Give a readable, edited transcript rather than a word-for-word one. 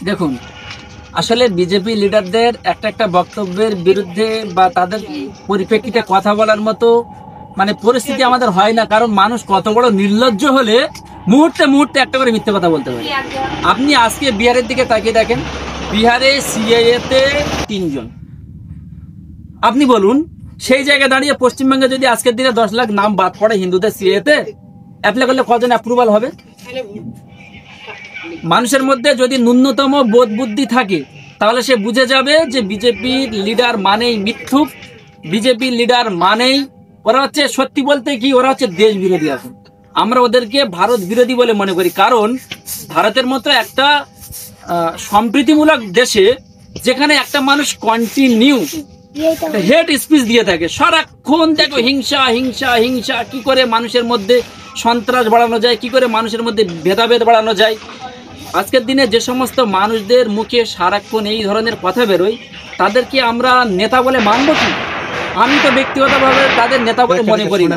দেখুন, আসলে বিজেপি লিডারদের একটা একটা বক্তব্যের বিরুদ্ধে বা তাদের পরিপ্রেক্ষিতে কথা বলার মতো মানে পরিস্থিতি আমাদের হয় না, কারণ মানুষ কত বড় নির্লজ্জ হলে মুহূর্তে মুহূর্তে একটা করে মিথ্যে কথা বলতে পারে। আপনি আজকে বিহারের দিকে তাকিয়ে দেখেন, বিহারে সিএএ তে 3 জন। আপনি বলুন, সেই জায়গায় দাঁড়িয়ে পশ্চিমবঙ্গে যদি আজকের দিনে 10 লাখ নাম বাদ পড়ে হিন্দুদের সিএএ তে অ্যাপ্লাই করলে কজন অ্যাপ্রুভাল হবে? মানুষের মধ্যে যদি ন্যূনতম বোধ বুদ্ধি থাকে তাহলে সে বুঝে যাবে যে বিজেপির লিডার মানেই মিথ্যুক, বিজেপির লিডার মানেই ওরা হচ্ছে, সত্যি বলতে কি, ওরা হচ্ছে দেশ বিরোধী। এখন আমরা ওদেরকে ভারত বিরোধী বলে মনে করি, কারণ ভারতের মতো একটা সম্প্রীতিমূলক দেশে যেখানে একটা মানুষ কন্টিনিউ হেট স্পিচ দিয়ে থাকে, সারাক্ষণ দেখো হিংসা হিংসা হিংসা, কি করে মানুষের মধ্যে সন্ত্রাস বাড়ানো যায়, কি করে মানুষের মধ্যে ভেদাভেদ বাড়ানো যায়। আজকের দিনে যে সমস্ত মানুষদের মুখে সারাক্ষণ এই ধরনের কথা বেরোয়, তাদেরকে আমরা নেতা বলে মানব কি? আমি তো ব্যক্তিগতভাবে তাদের নেতা বলে মনে করি না।